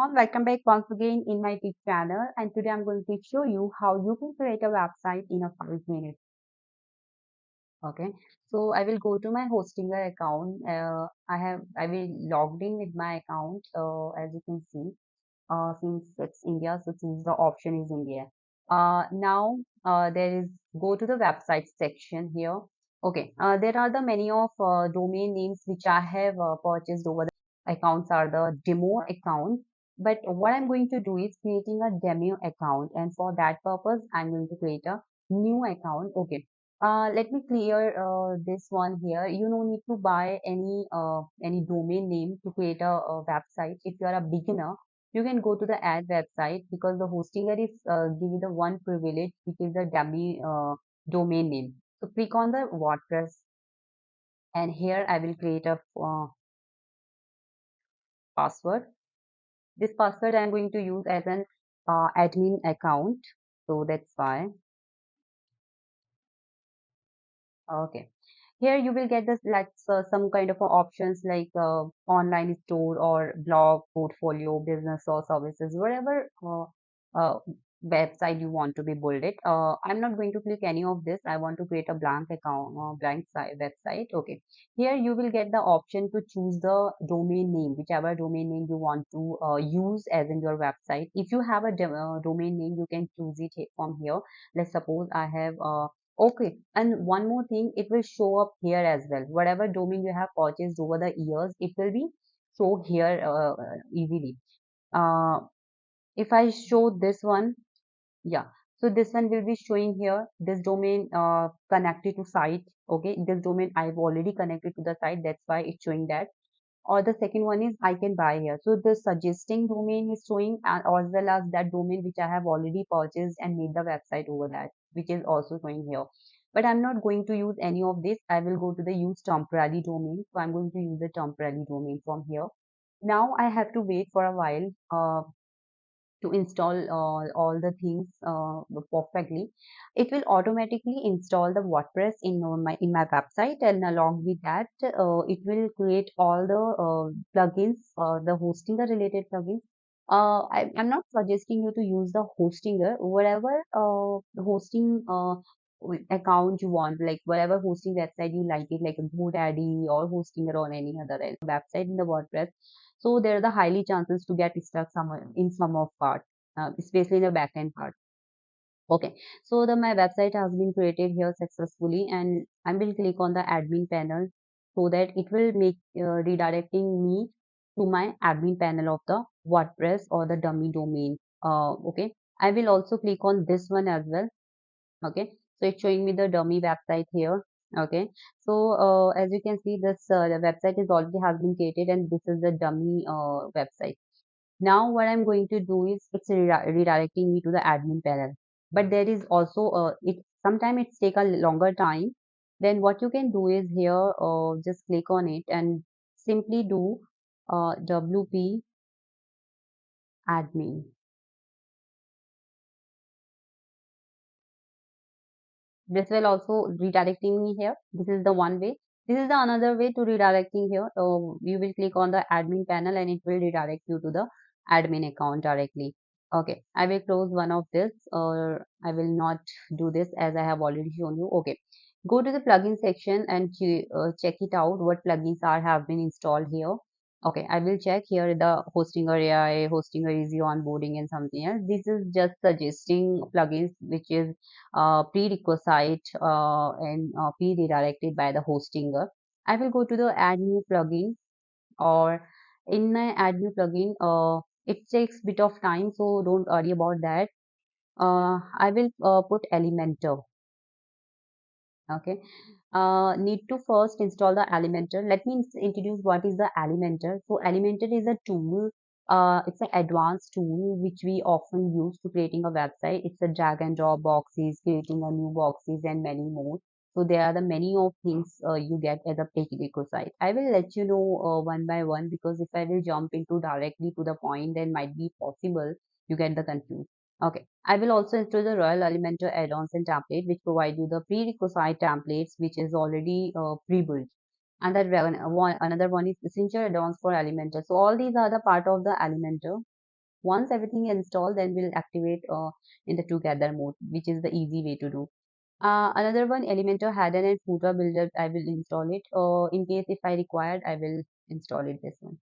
everyone, welcome back once again in my tip channel, and today I'm going to show you how you can create a website in a 5 minutes. Okay, so I will go to my Hostinger account. I will logged in with my account. As you can see, since it's India, so choose the option is India. Now there is go to the website section here. Okay, there are the many of domain names which I have purchased over the accounts are the demo account. But what I'm going to do is creating a demo account, and for that purpose, I'm going to create a new account. Okay. Let me clear this one here. You no need to buy any domain name to create a website. If you are a beginner, you can go to the ad website because the hostinger is giving the one privilege, which is the dummy domain name. So click on the WordPress, and here I will create a password. This password I'm going to use as an admin account. So that's why. Okay. Here you will get this like some kind of options like online store or blog, portfolio, business or services, whatever uh, website you want to be build it. I'm not going to click any of this. I want to create a blank account, blank site website. Okay. Here you will get the option to choose the domain name, whichever domain name you want to use as in your website. If you have a domain name, you can choose it from here. Let's suppose I have Okay, and one more thing, it will show up here as well. Whatever domain you have purchased over the years, it will be show here easily. Uh, if I show this one, yeah, so this one will be showing here. This domain connected to site. Okay, this domain I've already connected to the site. That's why it's showing that. Or the second one is I can buy here. So the suggesting domain is showing, and as well as that domain which I have already purchased and made the website over that, which is also showing here. But I'm not going to use any of this. I will go to the use temporary domain. So I'm going to use the temporary domain from here. Now I have to wait for a while to install all the things perfectly. It will automatically install the WordPress in my website, and along with that, it will create all the plugins, the Hostinger related plugins. I'm not suggesting you to use the Hostinger, whatever hosting account you want, like whatever hosting website you like it, like a GoDaddy or Hostinger or any other website in the WordPress. So there are the highly chances to get stuck somewhere in some of part, especially in the backend part. Okay, so my website has been created here successfully, and I will click on the admin panel so that it will make redirecting me to my admin panel of the WordPress or the dummy domain. Okay, I will also click on this one as well. Okay, so it's showing me the dummy website here. Okay, so as you can see, this the website is already has been created, and this is the dummy website. Now what I'm going to do is it's redirecting me to the admin panel. But there is also it sometimes it's take a longer time. Then what you can do is here just click on it and simply do WP admin. This will also redirecting me here. This is the one way. This is the another way to redirecting here. You will click on the admin panel and it will redirect you to the admin account directly. Okay, I will close one of this, or I will not do this as I have already shown you. Okay, go to the plugin section and check it out what plugins are have been installed here. Okay, I will check here the Hostinger AI, Hostinger Easy Onboarding and something else. This is just suggesting plugins which is prerequisite and pre-redirected by the hostinger. I will go to the add new plugin, or in my add new plugin, it takes bit of time, so don't worry about that. I will put Elementor. Okay. Need to first install the Elementor. Let me introduce what is the Elementor. So Elementor is a tool. It's an advanced tool which we often use to creating a website. It's a drag and drop boxes, creating a new boxes, and many more. So there are the many of things you get as a prerequisite. I will let you know one by one, because if I will jump into directly to the point, then might be possible you get the confused. Okay, I will also install the Royal Elementor add-ons and template, which provide you the prerequisite templates, which is already pre-built. And that another one is essential add-ons for Elementor. So all these are the part of the Elementor. Once everything is installed, then we'll activate in the together mode, which is the easy way to do. Another one, Elementor header and footer builder. I will install it. In case if I required, I will install it this one.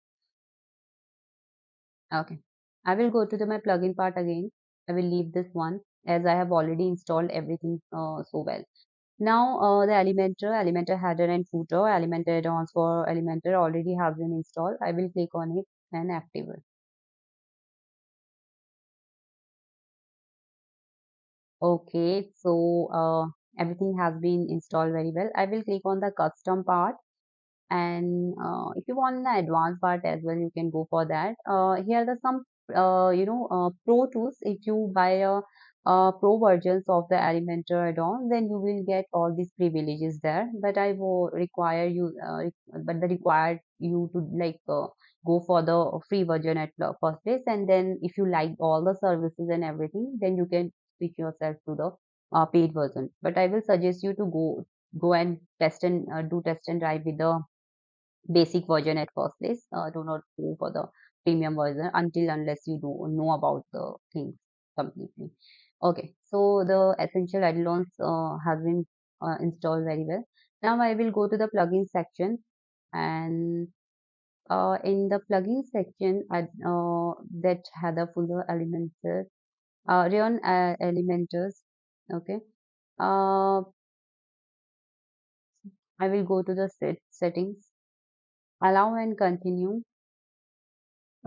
Okay. I will go to my plugin part again. I will leave this one as I have already installed everything so well. Now the Elementor header and footer, Elementor add-ons for Elementor already have been installed. I will click on it and activate. Okay, so everything has been installed very well. I will click on the custom part, and if you want the advanced part as well, you can go for that. Here are the some pro tools. If you buy pro versions of the Elementor add-on, then you will get all these privileges there. But I will require you, but the required you to like go for the free version at the first place, and then if you like all the services and everything, then you can switch yourself to the paid version. But I will suggest you to go and test and do test and drive with the basic version at first place. Do not go for the premium version until unless you do know about the things completely. Okay, so the essential add-ons has been installed very well. Now I will go to the plugin section, and in the plugin section, that had a fuller Elementor, Rayon Elementors. Okay, uh, I will go to the settings, allow and continue.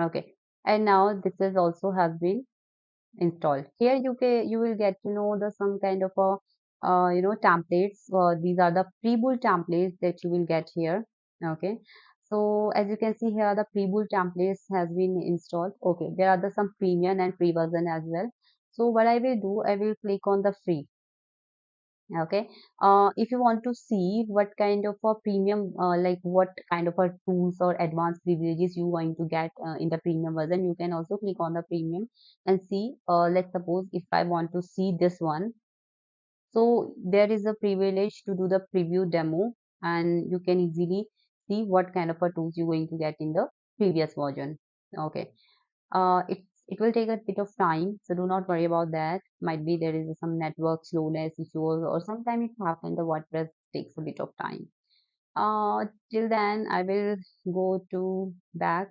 Okay, and now this is also have been installed. Here you will get to know the some kind of a templates. These are the pre-built templates that you will get here. Okay, so as you can see here, the pre-built templates has been installed. Okay, there are the some premium and free version as well. So what I will do, I will click on the free. Okay, if you want to see what kind of a premium, like what kind of a tools or advanced privileges you going to get in the premium version, you can also click on the premium and see. Let's suppose if I want to see this one, so there is a privilege to do the preview demo, and you can easily see what kind of a tools you're going to get in the previous version. Okay, it will take a bit of time, so do not worry about that. Might be there is some network slowness issues, or sometimes it happens the WordPress takes a bit of time. Till then, I will go to back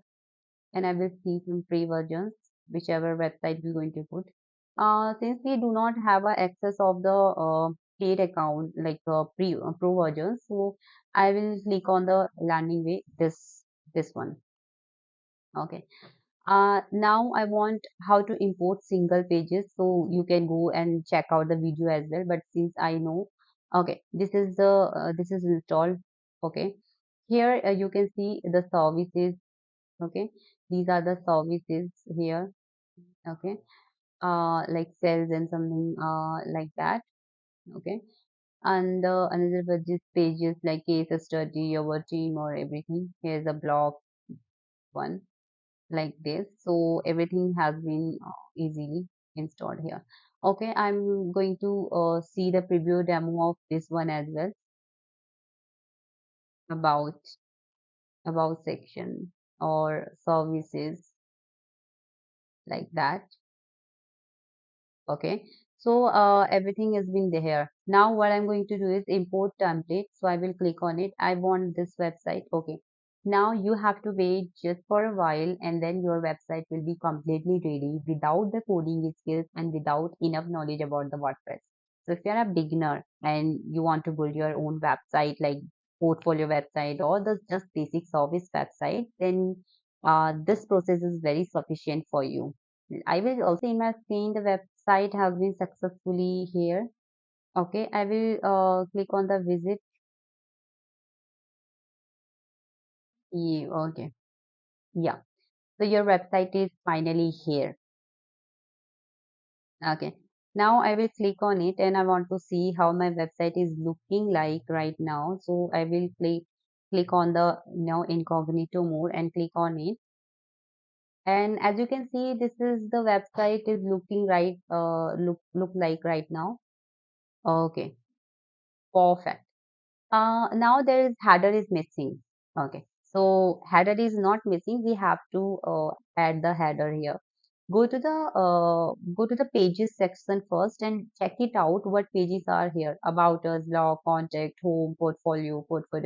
and I will see some free versions, whichever website we're going to put. Since we do not have a access of the paid account like pro versions, so I will click on the landing way. This one. Okay. Now I want how to import single pages, so you can go and check out the video as well. But since I know, okay, this is installed. Okay, here you can see the services. Okay, these are the services here. Okay, like sales and something like that. Okay, and another pages like case study, our team or everything. Here's a blog one like this, so everything has been easily installed here. Okay, I'm going to see the preview demo of this one as well. About about section or services like that. Okay, so everything has been there. Now what I'm going to do is import template. So I will click on it. I want this website. Okay, now you have to wait just for a while, and then your website will be completely ready without the coding skills and without enough knowledge about the WordPress. So if you're a beginner and you want to build your own website, like portfolio website or the just basic service website, then this process is very sufficient for you. I will also in my screen the website has been successfully here. Okay, I will click on the visit. Okay, yeah. So your website is finally here. Okay. Now I will click on it and I want to see how my website is looking like right now. So I will click on the incognito mode and click on it. And as you can see, this is the website is looking right look like right now. Okay, perfect. Now there is header is missing. Okay, so header is not missing. We have to add the header here. Go to the pages section first and check it out what pages are here: about us, blog, contact, home, portfolio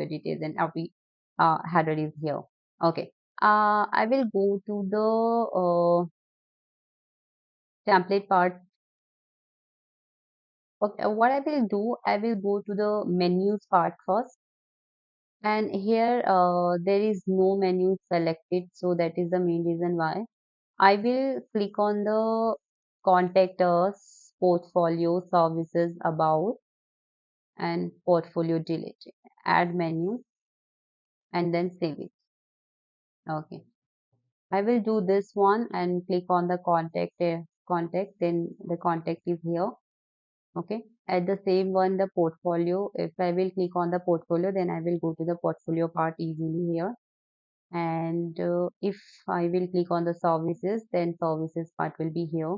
details, and every header is here. Okay. I will go to the template part. Okay, what I will do, I will go to the menus part first, and here there is no menu selected, so that is the main reason why. I will click on the contact us, portfolio, services, about, and portfolio delete. Add menu and then save it. Okay. I will do this one and click on the contact, then the contact is here. Okay. At the same one, the portfolio. If I will click on the portfolio, then I will go to the portfolio part easily here. And if I will click on the services, then services part will be here.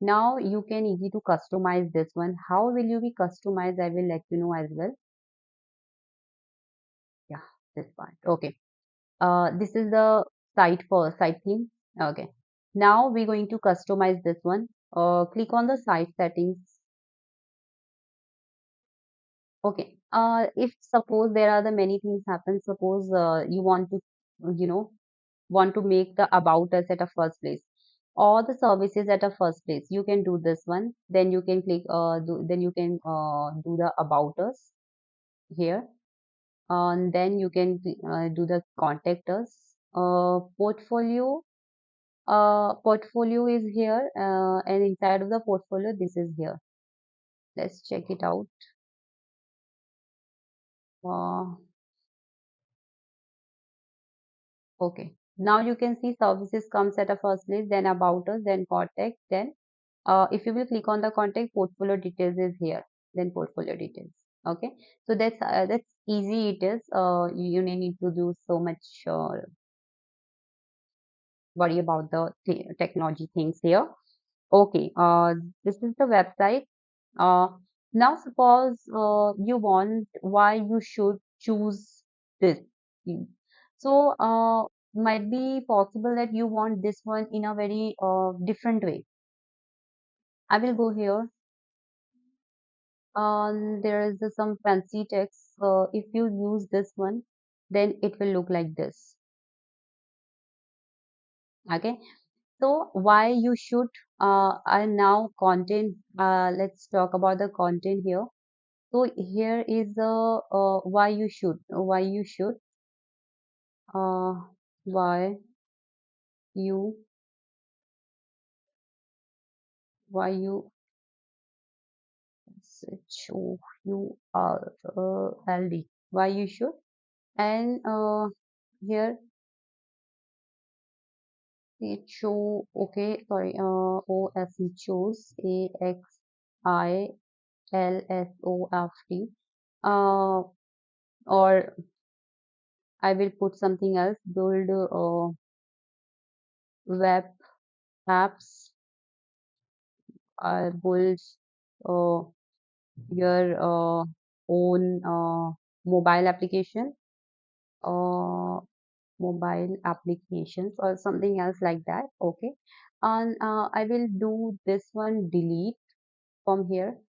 Now you can easy to customize this one. How will you be customized? I will let you know as well. Yeah, this part. Okay. This is the site for site theme. Okay. Now we're going to customize this one. Click on the site settings. Okay. If suppose there are the many things happen, suppose you want to, you know, want to make the about us at a first place, or the services at a first place, you can do this one. Then you can click, then you can do the about us here. And then you can do the contact us. Portfolio is here, and inside of the portfolio, this is here. Let's check it out. Uh, okay. Now you can see services comes at a first place, then about us, then contact, then if you will click on the contact, portfolio details is here, then portfolio details. Okay, so that's easy. It is. You need to do so much worry about the technology things here. Okay, this is the website. Uh, Now suppose you want why you should choose this. Mm. So might be possible that you want this one in a very different way. I will go here. There is some fancy text. If you use this one, then it will look like this. Okay. So why you should and now content. Let's talk about the content here. So here is the uh, why you why you H O U R L D, why you should. And here it show, okay, sorry, O F E chose A X I L S O F T. Or I will put something else. Build web apps. Build uh, your own mobile application. Uh, Mobile applications or something else like that. Okay. And I will do this one delete from here,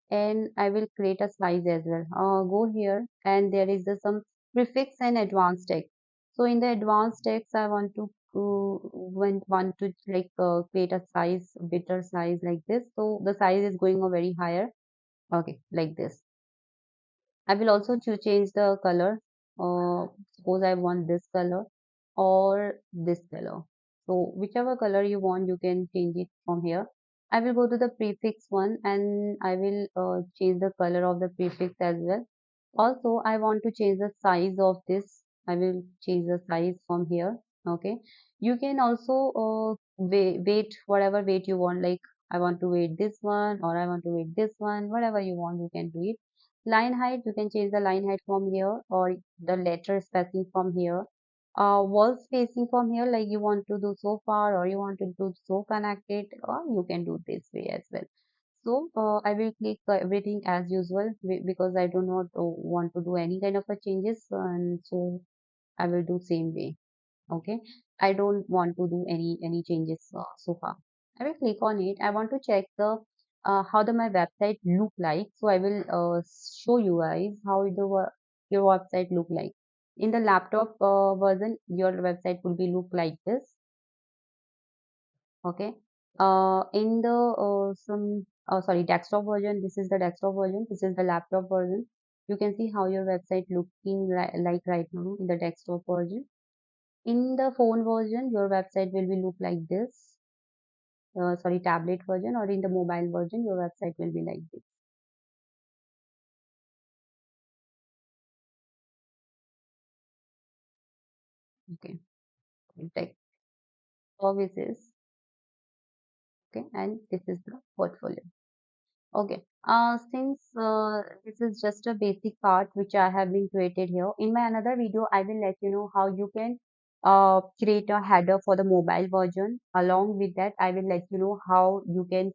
and I will create a size as well. Go here, and there is some prefix and advanced text. So in the advanced text, I want to want to like create a size, bigger size like this. So the size is going a very higher. Okay, like this. I will also change the color. Suppose I want this color or this color. So whichever color you want, you can change it from here. I will go to the prefix one, and I will change the color of the prefix as well. Also, I want to change the size of this. I will change the size from here. Okay. You can also weight whatever weight you want. Like I want to weight this one, or I want to weight this one. Whatever you want, you can do it. Line height, you can change the line height from here, or the letter spacing from here. Wall spacing from here, like you want to do so far, or you want to do so connected, or you can do this way as well. So I will click everything as usual because I do not want to do any kind of a changes, and so I will do same way. Okay, I don't want to do any changes so far. I will click on it. I want to check the how the my website look like. So I will show you guys how your website look like. In the laptop version, your website will be look like this. Okay. In the some sorry, desktop version, this is the desktop version. This is the laptop version. You can see how your website looking like right now in the desktop version. In the phone version, your website will be look like this. Sorry, tablet version, or in the mobile version, your website will be like this. Okay. Tech services. Okay, and this is the portfolio. Okay. Since this is just a basic part which I have been created here, in my another video, I will let you know how you can create a header for the mobile version. Along with that, I will let you know how you can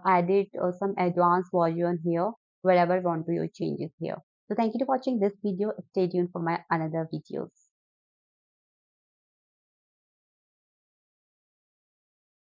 edit some advanced version here, wherever want to your changes here. So thank you for watching this video. Stay tuned for my another videos.